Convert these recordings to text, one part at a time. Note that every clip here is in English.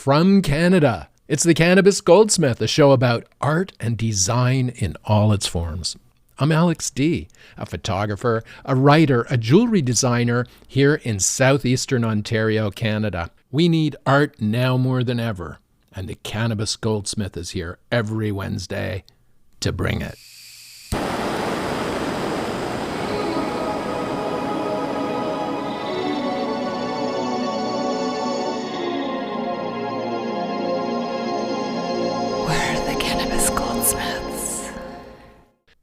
from Canada. It's the Cannabis Goldsmith, a show about art and design in all its forms. I'm Alex D., a photographer, a writer, a jewelry designer here in southeastern Ontario, Canada. We need art now more than ever, and the Cannabis Goldsmith is here every Wednesday to bring it.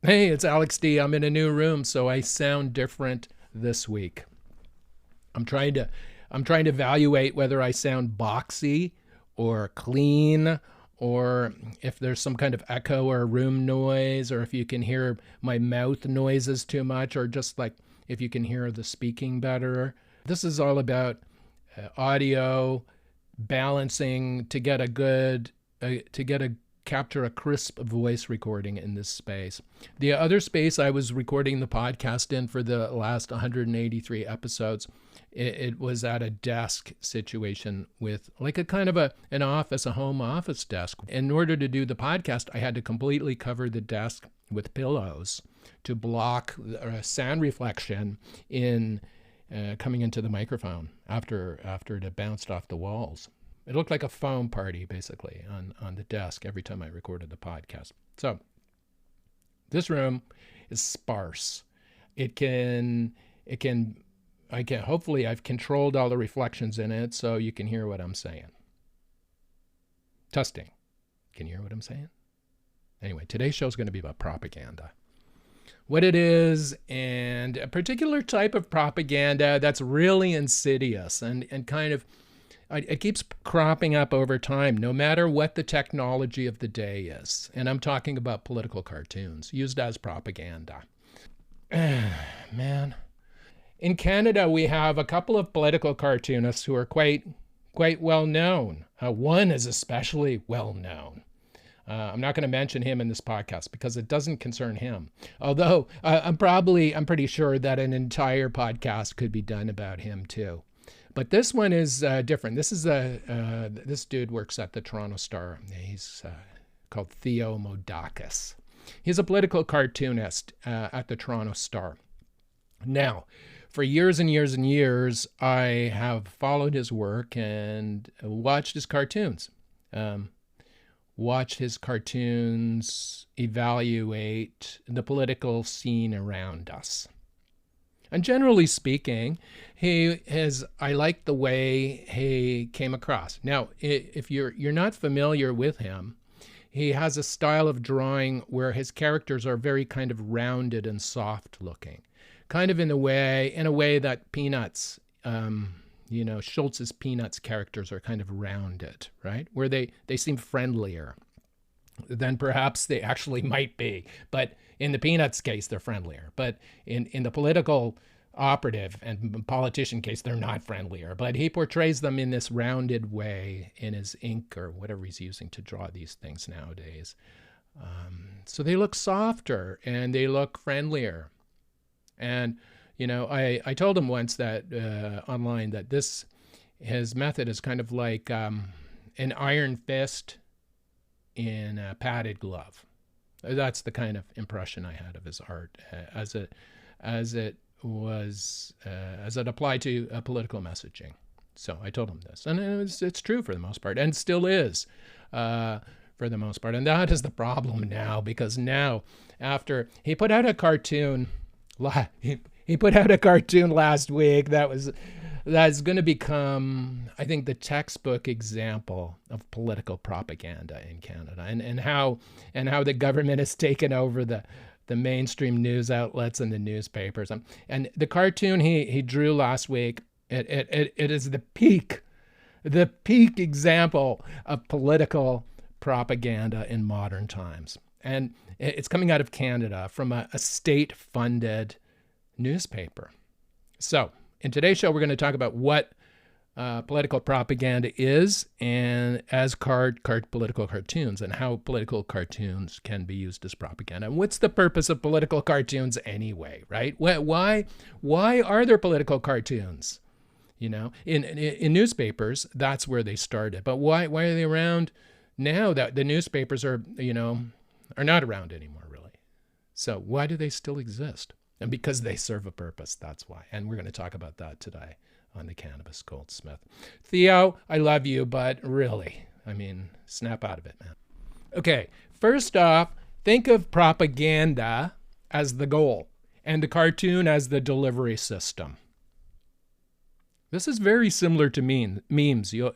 Hey, it's Alex D. I'm in a new room, so I sound different this week. I'm trying to evaluate whether I sound boxy or clean, or if there's some kind of echo or room noise, or if you can hear my mouth noises too much, or just like if you can hear the speaking better. This is all about audio balancing to get a good capture a crisp voice recording in this space. The other space I was recording the podcast in for the last 183 episodes, it was at a desk situation with like a kind of an office, a home office desk. In order to do the podcast, I had to completely cover the desk with pillows to block sound reflection in coming into the microphone after it had bounced off the walls. It looked like a foam party, basically, on the desk every time I recorded the podcast. So this room is sparse. Hopefully I've controlled all the reflections in it so you can hear what I'm saying. Testing. Can you hear what I'm saying? Anyway, today's show is going to be about propaganda. What it is, and a particular type of propaganda that's really insidious and kind of it keeps cropping up over time, no matter what the technology of the day is. And I'm talking about political cartoons used as propaganda. Man. In Canada, we have a couple of political cartoonists who are quite well known. One is especially well known. I'm not going to mention him in this podcast because it doesn't concern him. Although I'm pretty sure that an entire podcast could be done about him too. But this one is different. This is this dude works at the Toronto Star. He's called Theo Moudakis. He's a political cartoonist at the Toronto Star. Now, for years and years and years, I have followed his work and watched his cartoons. Watched his cartoons evaluate the political scene around us. And generally speaking, I like the way he came across. Now, if you're not familiar with him, he has a style of drawing where his characters are very kind of rounded and soft looking, kind of in a way that Peanuts, Schultz's Peanuts characters are kind of rounded, right? Where they seem friendlier than perhaps they actually might be. But in the Peanuts case, they're friendlier. But in the political operative and politician case, they're not friendlier. But he portrays them in this rounded way in his ink or whatever he's using to draw these things nowadays. So they look softer and they look friendlier. And, I told him once that online that his method is kind of like an iron fist in a padded glove. That's the kind of impression I had of his art as it applied to political messaging. So I told him this, and it's true for the most part, and still is for the most part. And that is the problem now, because now after he put out a cartoon, he put out a cartoon last week that's going to become, I think, the textbook example of political propaganda in Canada, and how the government has taken over the mainstream news outlets and the newspapers. And the cartoon he drew last week, it is the peak example of political propaganda in modern times. And it's coming out of Canada from a state-funded newspaper. So in today's show, we're going to talk about what political propaganda is, and as political cartoons, and how political cartoons can be used as propaganda. And what's the purpose of political cartoons anyway, right? Why are there political cartoons? In newspapers, that's where they started. But why are they around now? That the newspapers are not around anymore, really. So why do they still exist? And because they serve a purpose, that's why. And we're going to talk about that today on the Cannabis Goldsmith. Theo, I love you, but really, snap out of it, man. Okay, first off, think of propaganda as the goal and the cartoon as the delivery system. This is very similar to memes. You'll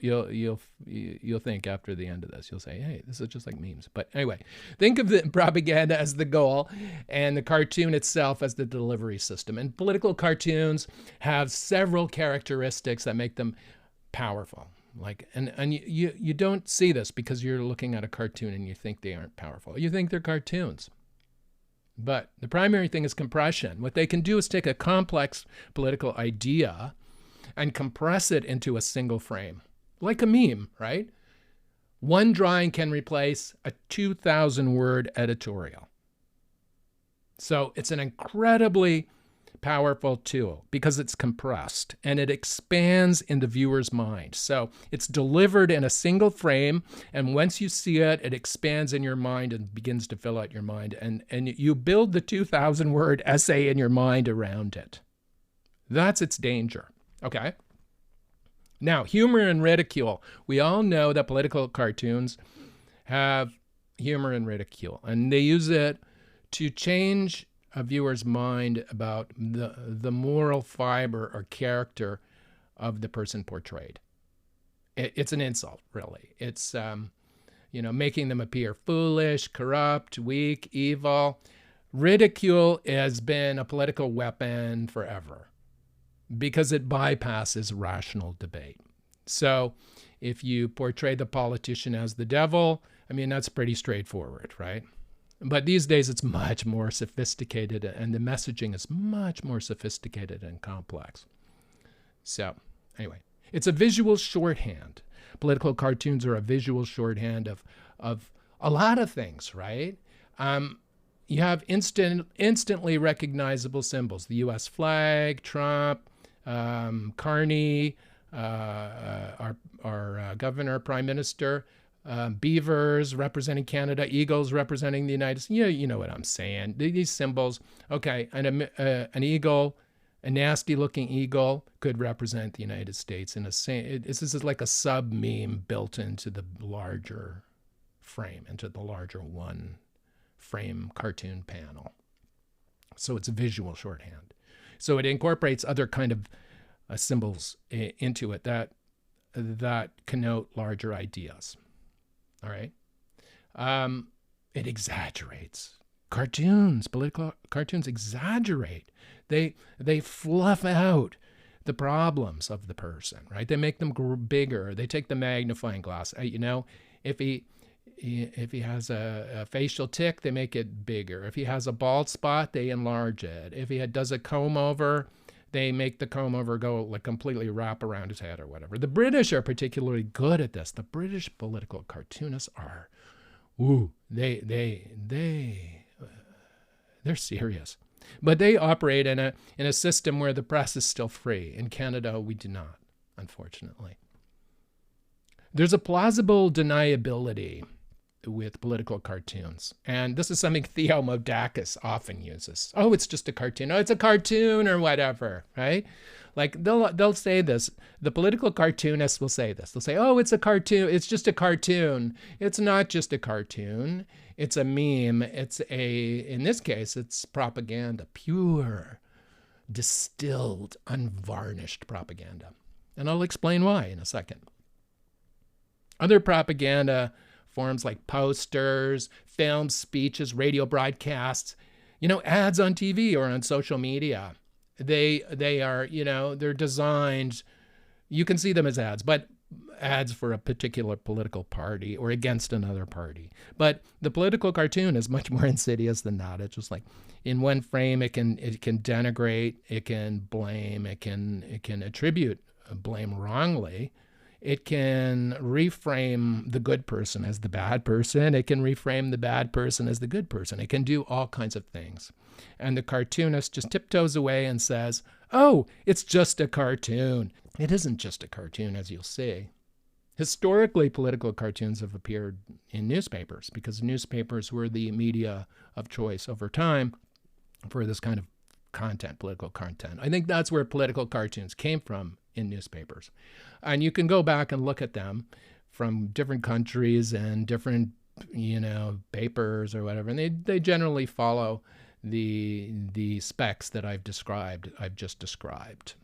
think after the end of this, you'll say, "Hey, this is just like memes." But anyway, think of the propaganda as the goal and the cartoon itself as the delivery system. And political cartoons have several characteristics that make them powerful. And you don't see this because you're looking at a cartoon and you think they aren't powerful. You think they're cartoons. But the primary thing is compression. What they can do is take a complex political idea and compress it into a single frame, like a meme, right? One drawing can replace a 2,000-word editorial. So it's an incredibly powerful tool because it's compressed and it expands in the viewer's mind. So it's delivered in a single frame, and once you see it, it expands in your mind and begins to fill out your mind, and you build the 2,000-word essay in your mind around it. That's its danger. Okay. Now, humor and ridicule. We all know that political cartoons have humor and ridicule, and they use it to change a viewer's mind about the moral fiber or character of the person portrayed. It's an insult, really. It's making them appear foolish, corrupt, weak, evil. Ridicule has been a political weapon forever, because it bypasses rational debate. So if you portray the politician as the devil, that's pretty straightforward, right? But these days it's much more sophisticated, and the messaging is much more sophisticated and complex. So anyway, it's a visual shorthand. Political cartoons are a visual shorthand of a lot of things, right? You have instantly recognizable symbols: the U.S. flag, Trump, Carney, our governor, prime minister, beavers representing Canada, eagles representing the United States. You know what I'm saying. These symbols. Okay, and an eagle, a nasty-looking eagle, could represent the United States. This is like a sub-meme built into the larger frame, into the larger one-frame cartoon panel. So it's a visual shorthand. So it incorporates other kind of symbols into it that connote larger ideas. All right. It exaggerates. Political cartoons exaggerate. They fluff out the problems of the person, right? They make them bigger. They take the magnifying glass. If he has a facial tic, they make it bigger. If he has a bald spot, they enlarge it. If he does a comb over, they make the comb over go completely wrap around his head or whatever. The British are particularly good at this. The British political cartoonists are, they're serious. But they operate in a system where the press is still free. In Canada, we do not, unfortunately. There's a plausible deniability with political cartoons. And this is something Theo Moudakis often uses. Oh, it's just a cartoon. Oh, it's a cartoon or whatever, right? They'll say this. The political cartoonists will say this. They'll say, oh, it's a cartoon. It's just a cartoon. It's not just a cartoon. It's a meme. In this case, it's propaganda. Pure, distilled, unvarnished propaganda. And I'll explain why in a second. Other propaganda forms like posters, films, speeches, radio broadcasts, ads on TV or on social media. They are, they're designed, you can see them as ads, but ads for a particular political party or against another party. But the political cartoon is much more insidious than that. It's just like in one frame, it can denigrate, it can blame, it can attribute blame wrongly. It can reframe the good person as the bad person. It can reframe the bad person as the good person. It can do all kinds of things. And the cartoonist just tiptoes away and says, oh, it's just a cartoon. It isn't just a cartoon, as you'll see. Historically, political cartoons have appeared in newspapers because newspapers were the media of choice over time for this kind of content, political content. I think that's where political cartoons came from, in newspapers. And you can go back and look at them from different countries and different, papers or whatever, and they generally follow the specs that I've just described.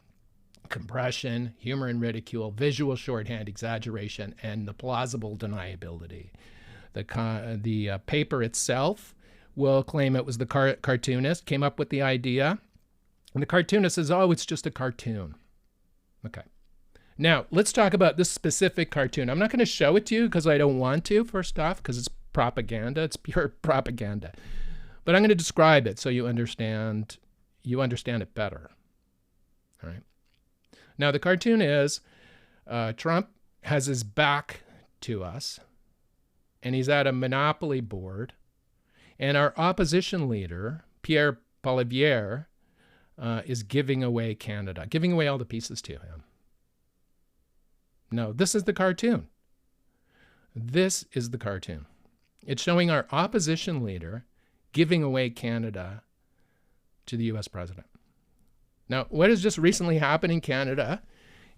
Compression, humor and ridicule, visual shorthand, exaggeration, and the plausible deniability. The paper itself will claim it was the cartoonist came up with the idea, and the cartoonist says, oh, it's just a cartoon. Okay. Now, let's talk about this specific cartoon. I'm not going to show it to you because I don't want to, first off, because it's propaganda. It's pure propaganda. But I'm going to describe it so you understand it better. All right. Now, the cartoon is Trump has his back to us, and he's at a monopoly board, and our opposition leader, Pierre Poilievre, is giving away Canada, giving away all the pieces to him. No, this is the cartoon. This is the cartoon. It's showing our opposition leader giving away Canada to the U.S. president. Now, what has just recently happened in Canada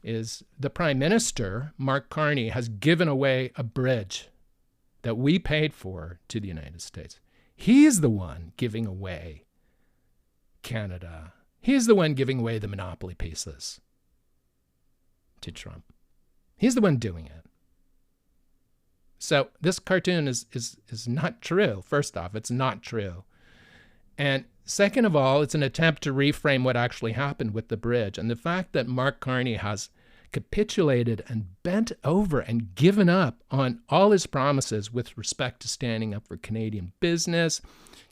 is the Prime Minister, Mark Carney, has given away a bridge that we paid for to the United States. He's the one giving away Canada. He's the one giving away the monopoly pieces to Trump. He's the one doing it. So this cartoon is not true. First off, it's not true. And second of all, it's an attempt to reframe what actually happened with the bridge. And the fact that Mark Carney has capitulated and bent over and given up on all his promises with respect to standing up for Canadian business,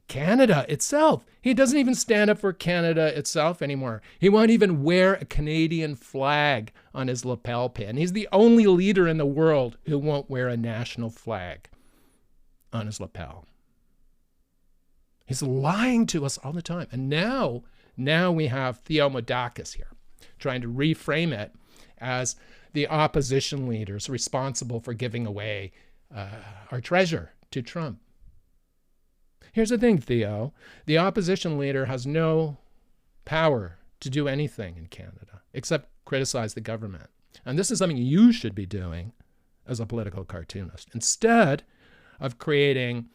Canada itself. He doesn't even stand up for Canada itself anymore. He won't even wear a Canadian flag on his lapel pin. He's the only leader in the world who won't wear a national flag on his lapel. He's lying to us all the time. And now we have Theo Moudakis here trying to reframe it as the opposition leaders responsible for giving away our treasure to Trump. Here's the thing, Theo. The opposition leader has no power to do anything in Canada except criticize the government. And this is something you should be doing as a political cartoonist. Instead of creating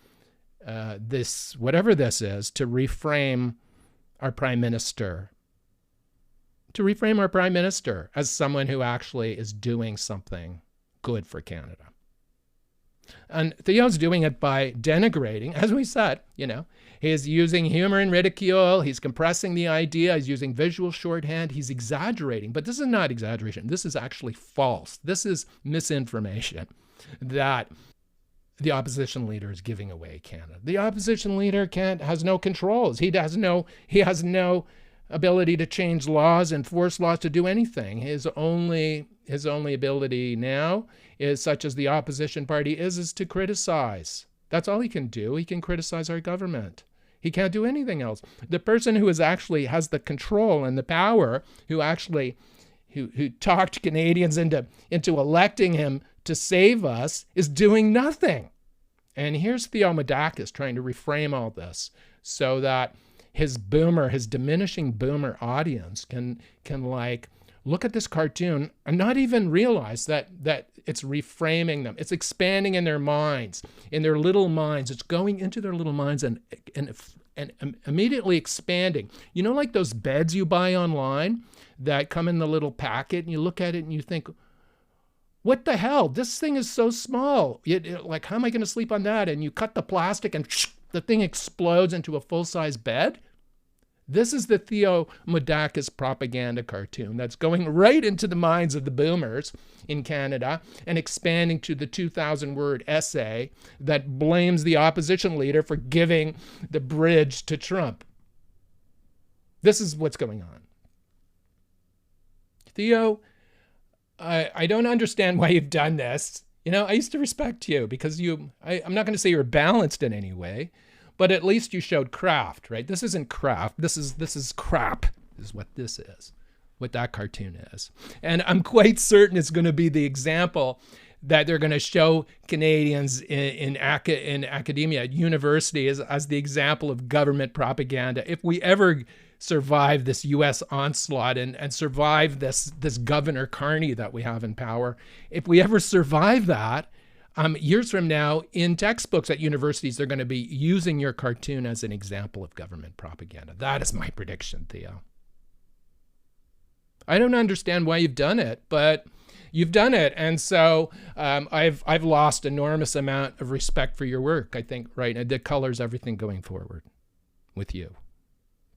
this, whatever this is, to reframe our prime minister, as someone who actually is doing something good for Canada. And Theo's doing it by denigrating, as we said, he's using humor and ridicule, he's compressing the idea, he's using visual shorthand, he's exaggerating. But this is not exaggeration, this is actually false. This is misinformation that the opposition leader is giving away Canada. The opposition leader has no controls. He has no ability to change laws, enforce laws, to do anything. His only ability now is, such as the opposition party is to criticize. That's all he can do. He can criticize our government. He can't do anything else. The person who actually has the control and the power, who talked Canadians into electing him to save us, is doing nothing. And here's Theo Moudakis trying to reframe all this so that his diminishing boomer audience can look at this cartoon and not even realize that it's reframing them. It's expanding in their minds, in their little minds. It's going into their little minds and immediately expanding. Like those beds you buy online that come in the little packet, and you look at it and you think, what the hell? This thing is so small. How am I going to sleep on that? And you cut the plastic and the thing explodes into a full-size bed. This is the Theo Moudakis propaganda cartoon that's going right into the minds of the boomers in Canada and expanding to the 2,000-word essay that blames the opposition leader for giving the bridge to Trump. This is what's going on. Theo, I don't understand why you've done this. I used to respect you because I'm not going to say you're balanced in any way, but at least you showed craft, right? This isn't craft. This is crap. This is what this is, what that cartoon is. And I'm quite certain it's going to be the example that they're going to show Canadians in academia, at university, as the example of government propaganda. If we ever survive this U.S. onslaught and survive this Governor Carney that we have in power, if we ever survive that, years from now, in textbooks at universities, they're going to be using your cartoon as an example of government propaganda. That is my prediction, Theo. I don't understand why you've done it, but you've done it. And so I've lost enormous amount of respect for your work, I think, right? And it colors everything going forward with you,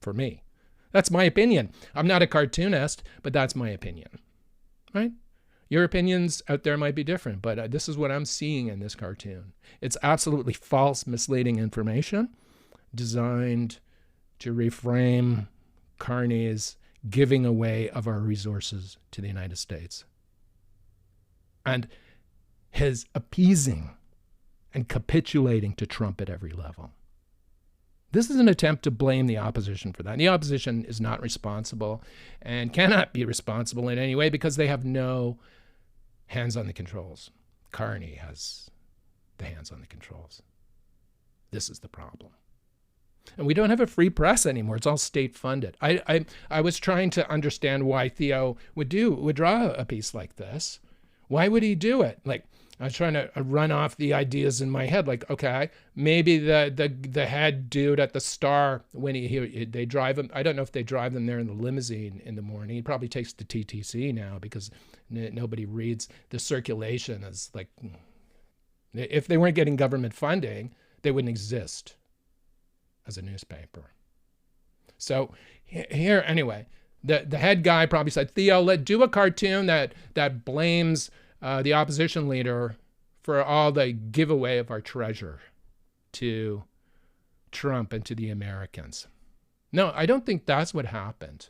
for me. That's my opinion. I'm not a cartoonist, but that's my opinion, right? Your opinions out there might be different, but this is what I'm seeing in this cartoon. It's absolutely false, misleading information designed to reframe Carney's giving away of our resources to the United States and his appeasing and capitulating to Trump at every level. This is an attempt to blame the opposition for that. And the opposition is not responsible and cannot be responsible in any way because they have no hands on the controls. Carney has the hands on the controls. This is the problem. And we don't have a free press anymore. It's all state funded. I was trying to understand why Theo would draw a piece like this. Why would he do it? Like, I was trying to run off the ideas in my head. Like, okay, maybe the head dude at the Star, when they drive him, I don't know if they drive them there in the limousine in the morning. He probably takes the TTC now because nobody reads. The circulation is like, if they weren't getting government funding, they wouldn't exist as a newspaper. So here, anyway, the head guy probably said, Theo, do a cartoon that blames the opposition leader for all the giveaway of our treasure to Trump and to the Americans. No, I don't think that's what happened.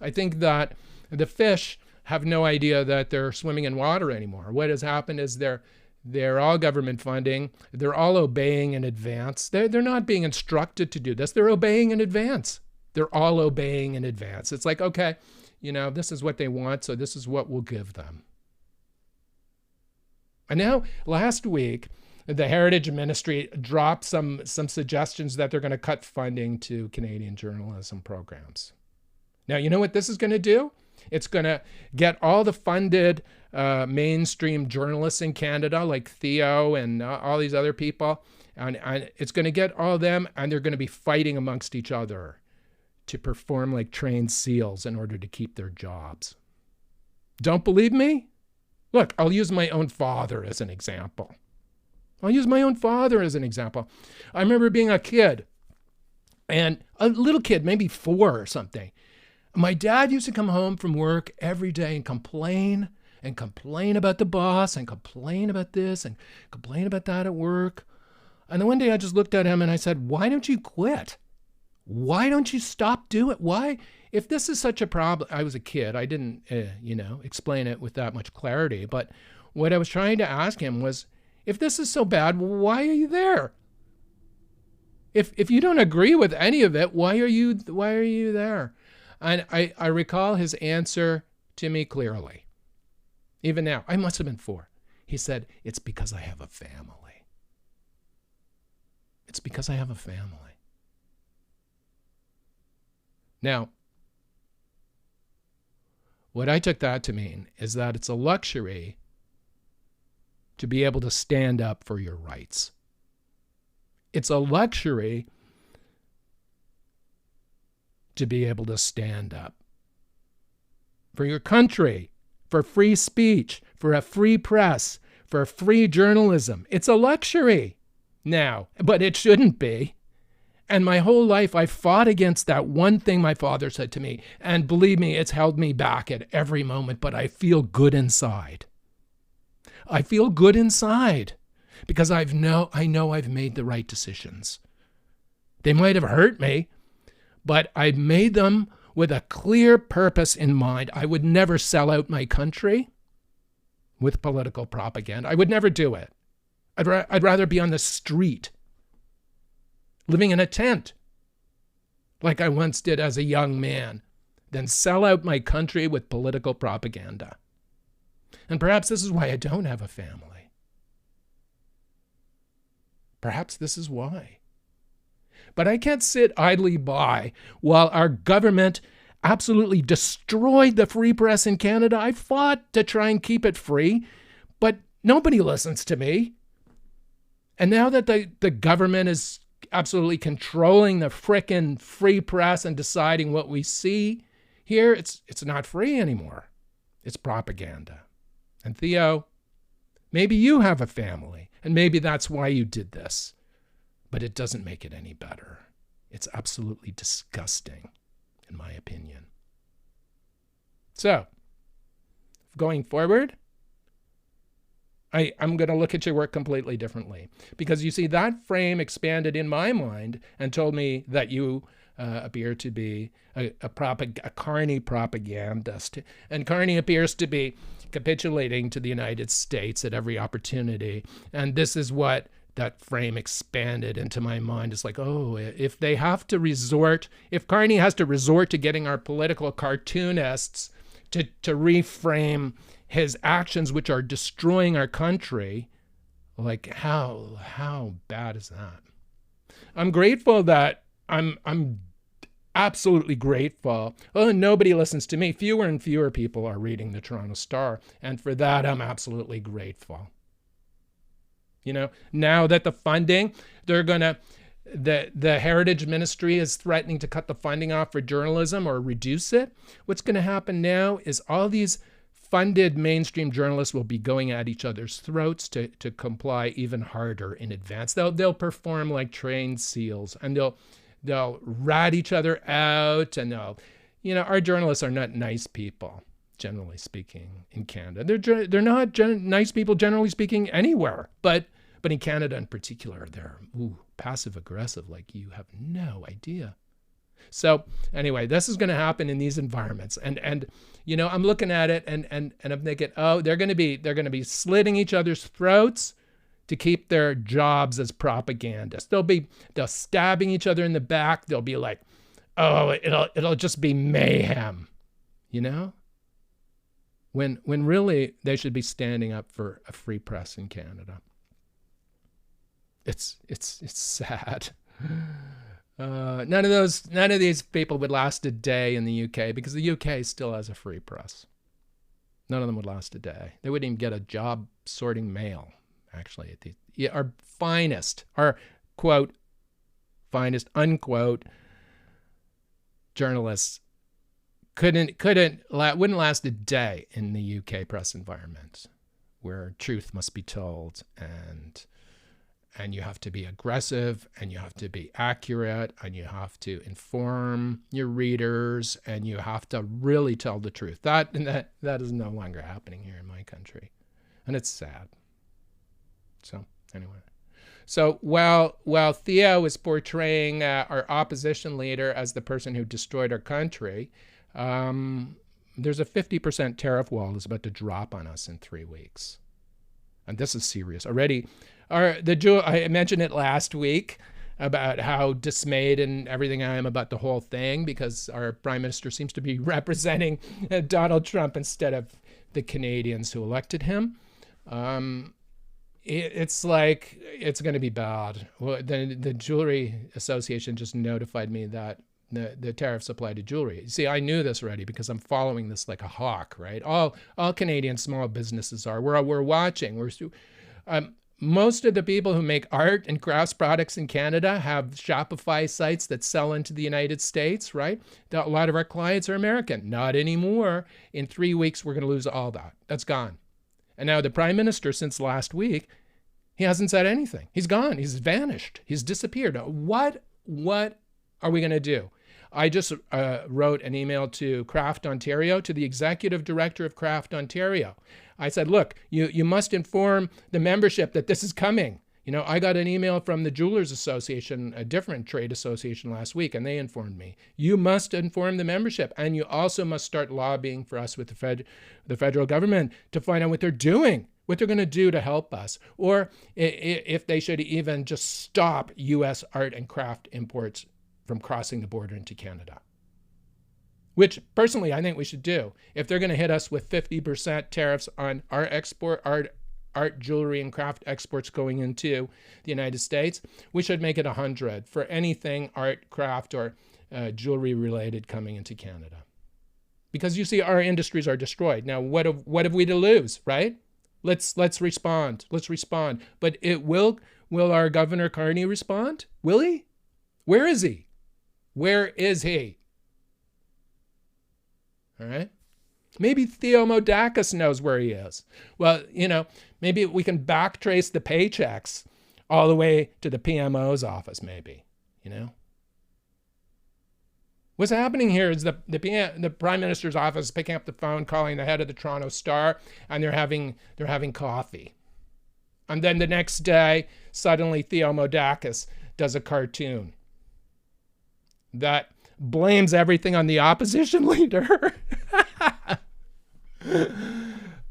I think that the fish have no idea that they're swimming in water anymore. What has happened is they're all government funding. They're all obeying in advance. They're not being instructed to do this. They're obeying in advance. They're all obeying in advance. It's like, okay, this is what they want, so this is what we'll give them. And now, last week, the Heritage Ministry dropped some suggestions that they're going to cut funding to Canadian journalism programs. Now, you know what this is going to do? It's going to get all the funded mainstream journalists in Canada, like Theo and all these other people, and it's going to get all of them, and they're going to be fighting amongst each other to perform like trained SEALs in order to keep their jobs. Don't believe me? Look, I'll use my own father as an example. I remember being a kid, and a little kid, maybe 4 or something. My dad used to come home from work every day and complain about the boss and complain about this and complain about that at work. And then one day I just looked at him and I said, why don't you quit? Why don't you stop doing it? Why? If this is such a problem, I was a kid. I didn't, explain it with that much clarity. But what I was trying to ask him was, if this is so bad, why are you there? If you don't agree with any of it, why are you there? And I recall his answer to me clearly. Even now, I must have been 4. He said, it's because I have a family. It's because I have a family. Now, what I took that to mean is that it's a luxury to be able to stand up for your rights. It's a luxury to be able to stand up for your country, for free speech, for a free press, for free journalism. It's a luxury now, but it shouldn't be. And my whole life, I fought against that one thing my father said to me. And believe me, it's held me back at every moment, but I feel good inside. I feel good inside because I know I've made the right decisions. They might have hurt me, but I made them with a clear purpose in mind. I would never sell out my country with political propaganda. I would never do it. I'd rather be on the street, living in a tent, like I once did as a young man, than sell out my country with political propaganda. And perhaps this is why I don't have a family. Perhaps this is why. But I can't sit idly by while our government absolutely destroyed the free press in Canada. I fought to try and keep it free, but nobody listens to me. And now that the government is absolutely controlling the frickin' free press and deciding what we see here, it's not free anymore. It's propaganda. And Theo, maybe you have a family, and maybe that's why you did this. But it doesn't make it any better. It's absolutely disgusting, in my opinion. So, going forward, I'm going to look at your work completely differently. Because you see, that frame expanded in my mind and told me that you appear to be a carny propagandist. And Carney appears to be capitulating to the United States at every opportunity. And this is what that frame expanded into my mind. It's like, oh, if Carney has to resort to getting our political cartoonists to reframe his actions, which are destroying our country, like how bad is that? I'm grateful that I'm absolutely grateful. Oh, nobody listens to me. Fewer and fewer people are reading the Toronto Star, and for that I'm absolutely grateful. You know, now that the funding, the Heritage Ministry is threatening to cut the funding off for journalism or reduce it. What's going to happen now is all these funded mainstream journalists will be going at each other's throats to comply even harder in advance. They'll perform like trained seals, and they'll rat each other out, and our journalists are not nice people, generally speaking, in Canada. They're not nice people, generally speaking, anywhere, but in Canada in particular, they're passive aggressive like you have no idea. So anyway, this is going to happen in these environments, and I'm looking at it and I'm thinking, oh, they're going to be slitting each other's throats to keep their jobs as propagandists. They'll stabbing each other in the back. They'll be like, oh, it'll just be mayhem, when really they should be standing up for a free press in Canada. It's sad. None of these people would last a day in the UK, because the UK still has a free press. None of them would last a day. They wouldn't even get a job sorting mail, actually. Our finest, our quote, finest, unquote, journalists wouldn't last a day in the UK press environment, where truth must be told, and you have to be aggressive, and you have to be accurate, and you have to inform your readers, and you have to really tell the truth. That is no longer happening here in my country, and it's sad. So anyway, while Theo is portraying our opposition leader as the person who destroyed our country, there's a 50% tariff wall is about to drop on us in 3 weeks, and this is serious already. I mentioned it last week about how dismayed and everything I am about the whole thing, because our prime minister seems to be representing Donald Trump instead of the Canadians who elected him. It's like it's going to be bad. Well, the Jewelry Association just notified me that the tariffs apply to jewelry. See, I knew this already because I'm following this like a hawk, right? All Canadian small businesses are. We're watching. Most of the people who make art and crafts products in Canada have Shopify sites that sell into the United States, right? A lot of our clients are American. Not anymore. In 3 weeks, we're going to lose all that. That's gone. And now the Prime Minister, since last week, he hasn't said anything. He's gone. He's vanished. He's disappeared. What are we going to do? I just wrote an email to Craft Ontario, to the executive director of Craft Ontario. I said, look, you must inform the membership that this is coming. I got an email from the Jewelers Association, a different trade association, last week, and they informed me. You must inform the membership, and you also must start lobbying for us with the federal government to find out what they're doing, what they're going to do to help us, or if they should even just stop U.S. art and craft imports from crossing the border into Canada. which personally I think we should do. If they're going to hit us with 50% tariffs on our art, jewelry, and craft exports going into the United States, we should make it 100 for anything art, craft, or jewelry related coming into Canada. Because you see, our industries are destroyed. Now, what have we to lose, right? Let's respond. Let's respond. But will our Governor Carney respond? Will he? Where is he? Where is he? All right. Maybe Theo Moudakis knows where he is. Well, maybe we can backtrace the paychecks all the way to the PMO's office, maybe, What's happening here is the Prime Minister's office is picking up the phone, calling the head of the Toronto Star, and they're having coffee. And then the next day, suddenly Theo Moudakis does a cartoon that blames everything on the opposition leader.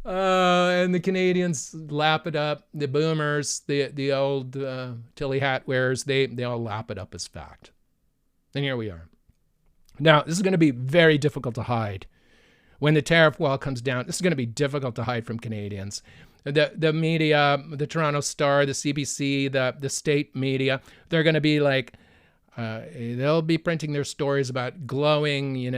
And the Canadians lap it up. The boomers, the old Tilly hat wearers, they all lap it up as fact. And here we are. Now, this is going to be very difficult to hide. When the tariff wall comes down, this is going to be difficult to hide from Canadians. The media, the Toronto Star, the CBC, the state media, they're going to be like, they'll be printing their stories about glowing,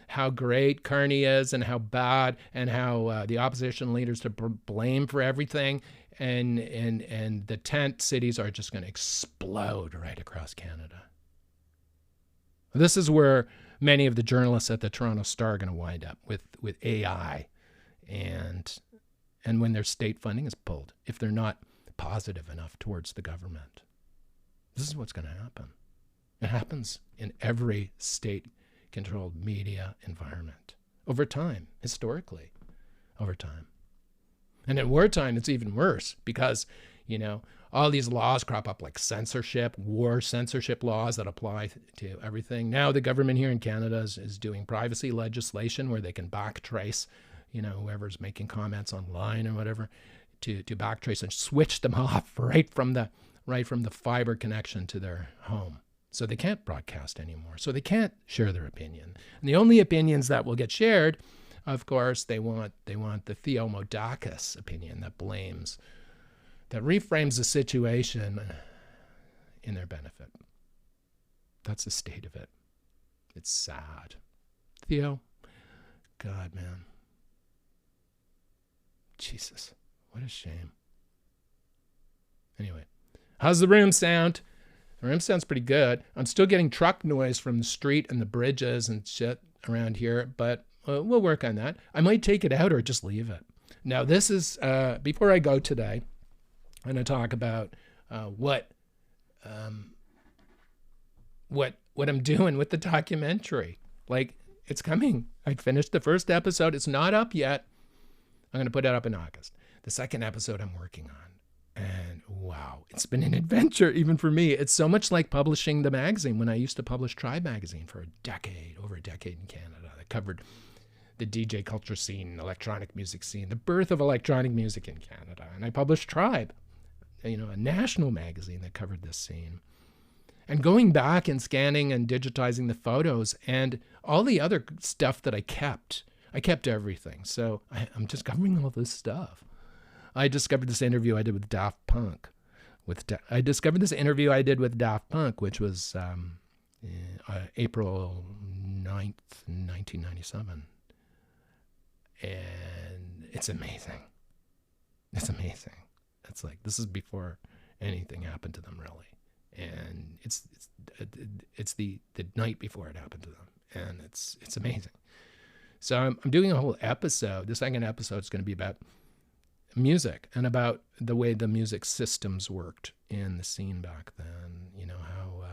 how great Carney is and how bad, and how the opposition leaders to blame for everything. And the tent cities are just going to explode right across Canada. This is where many of the journalists at the Toronto Star are going to wind up with AI and when their state funding is pulled, if they're not positive enough towards the government. This is what's going to happen. It happens in every state-controlled media environment over time, historically, over time. And in wartime, it's even worse because, all these laws crop up like censorship, war censorship laws that apply to everything. Now the government here in Canada is doing privacy legislation where they can backtrace, whoever's making comments online or whatever, to backtrace and switch them off right from the fiber connection to their home. So they can't broadcast anymore. So they can't share their opinion. And the only opinions that will get shared, of course, they want the Theo Moudakis opinion that blames, that reframes the situation in their benefit. That's the state of it. It's sad. Theo, God, man. Jesus, what a shame. Anyway, how's the room sound? The room sounds pretty good. I'm still getting truck noise from the street and the bridges and shit around here, but we'll work on that. I might take it out or just leave it. Now, this is, before I go today, I'm going to talk about what I'm doing with the documentary. Like, it's coming. I finished the first episode. It's not up yet. I'm going to put it up in August. The second episode I'm working on. And wow, it's been an adventure even for me. It's so much like publishing the magazine when I used to publish Tribe magazine for over a decade in Canada. I covered the DJ culture scene, electronic music scene, the birth of electronic music in Canada. And I published Tribe, a national magazine that covered this scene. And going back and scanning and digitizing the photos and all the other stuff that I kept everything. So I'm discovering all this stuff. I discovered this interview I did with Daft Punk. I discovered this interview I did with Daft Punk, which was April 9th, 1997. And it's amazing. It's amazing. It's like, this is before anything happened to them, really. And it's the night before it happened to them. And it's amazing. So I'm doing a whole episode. The second episode is going to be about music and about the way the music systems worked in the scene back then. How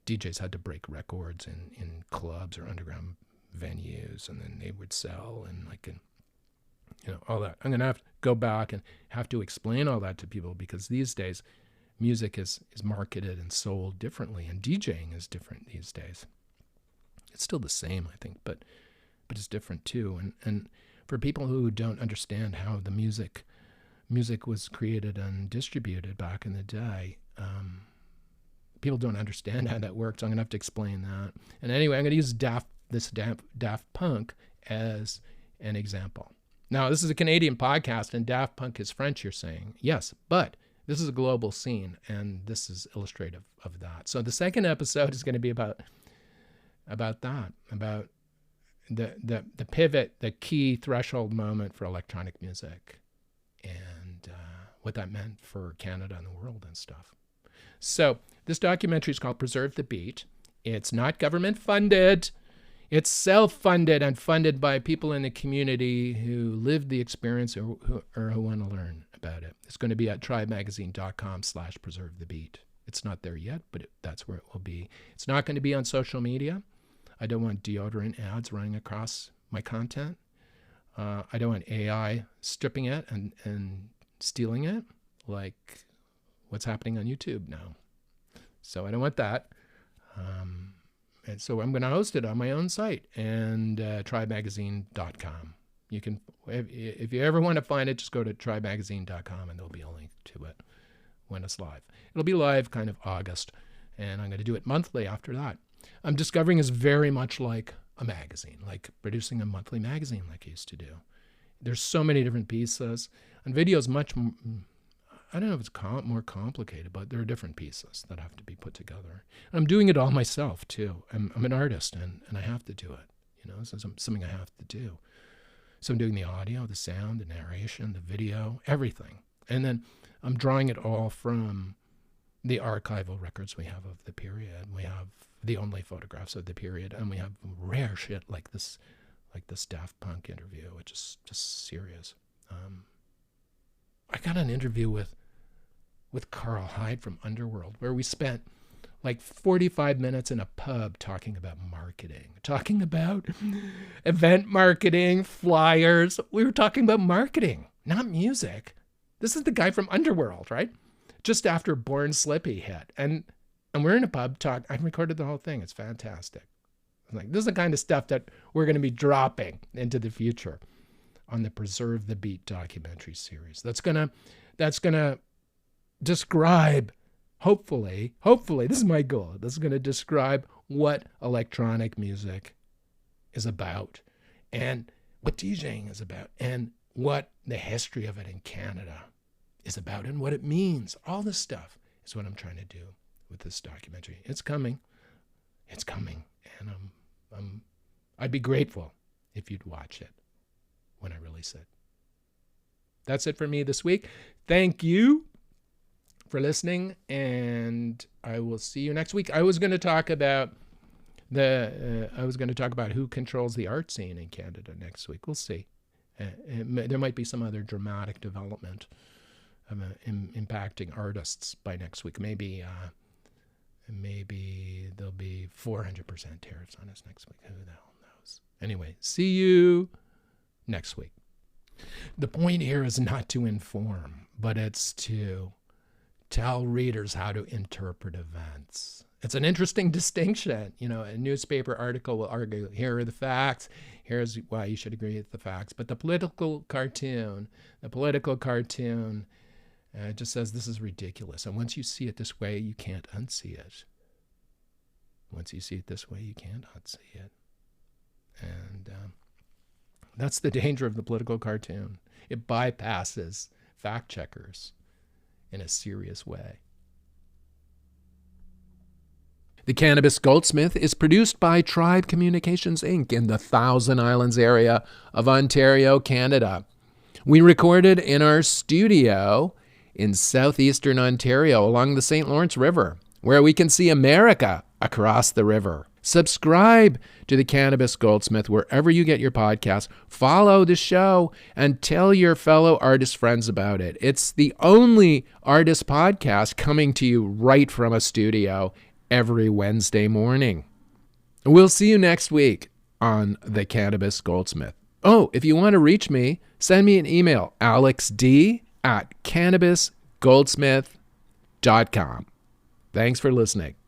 DJs had to break records in clubs or underground venues, and then they would sell and all that. I'm going to have to go back and have to explain all that to people, because these days music is marketed and sold differently, and DJing is different these days. It's still the same, I think, but it's different too. And for people who don't understand how the music was created and distributed back in the day, people don't understand how that works. I'm going to have to explain that. And anyway, I'm going to use Daft this Daft Punk as an example. Now, this is a Canadian podcast, and Daft Punk is French, you're saying. Yes, but this is a global scene, and this is illustrative of that. So the second episode is going to be about that, about the pivot, the key threshold moment for electronic music, and what that meant for Canada and the world and stuff. So this documentary is called Preserve the Beat. It's not government funded. It's self-funded and funded by people in the community who lived the experience or who want to learn about it. It's going to be at tribemagazine.com/preservethebeat. It's not there yet, but that's where it will be. It's not going to be on social media. I don't want deodorant ads running across my content. I don't want AI stripping it and stealing it, like what's happening on YouTube now. So I don't want that. And so I'm going to host it on my own site and tribemagazine.com. You can, if you ever want to find it, just go to tribemagazine.com and there'll be a link to it when it's live. It'll be live kind of August, and I'm going to do it monthly after that. I'm discovering it's very much like a magazine, like producing a monthly magazine like I used to do. There's so many different pieces, and video is much more, I don't know if it's more complicated, but there are different pieces that have to be put together. And I'm doing it all myself too. I'm an artist, and I have to do it. This is something I have to do. So I'm doing the audio, the sound, the narration, the video, everything. And then I'm drawing it all from the archival records we have of the period. We have the only photographs of the period, and we have rare shit like this Daft Punk interview, which is just serious. I got an interview with Carl Hyde from Underworld, where we spent like 45 minutes in a pub talking about marketing, talking about event marketing, flyers. We were talking about marketing, not music. This is the guy from Underworld, right? Just after Born Slippy hit. And we're in a pub talk. I recorded the whole thing. It's fantastic. I'm like, this is the kind of stuff that we're going to be dropping into the future on the Preserve the Beat documentary series. That's gonna describe, hopefully, this is my goal. This is going to describe what electronic music is about, and what DJing is about, and what the history of it in Canada is about, and what it means. All this stuff is what I'm trying to do with this documentary. It's coming, and I'd be grateful if you'd watch it when I release it. That's it for me this week. Thank you for listening, and I will see you next week. I was going to talk about who controls the art scene in Canada next week. We'll see. There might be some other dramatic development impacting artists by next week. Maybe there'll be 400% tariffs on us next week. Who the hell knows? Anyway, see you next week. The point here is not to inform, but it's to tell readers how to interpret events. It's an interesting distinction. A newspaper article will argue, here are the facts, here's why you should agree with the facts. But the political cartoon just says this is ridiculous. And once you see it this way, you can't unsee it. And that's the danger of the political cartoon. It bypasses fact checkers in a serious way. The Cannabis Goldsmith is produced by Tribe Communications, Inc. in the Thousand Islands area of Ontario, Canada. We recorded in our studio in southeastern Ontario along the St. Lawrence River, where we can see America across the river. Subscribe to the Cannabis Goldsmith wherever you get your podcasts. Follow the show and tell your fellow artist friends about it. It's the only artist podcast coming to you right from a studio every Wednesday morning. We'll see you next week on the Cannabis Goldsmith. Oh, if you want to reach me, send me an email, alexd@cannabisgoldsmith.com. Thanks for listening.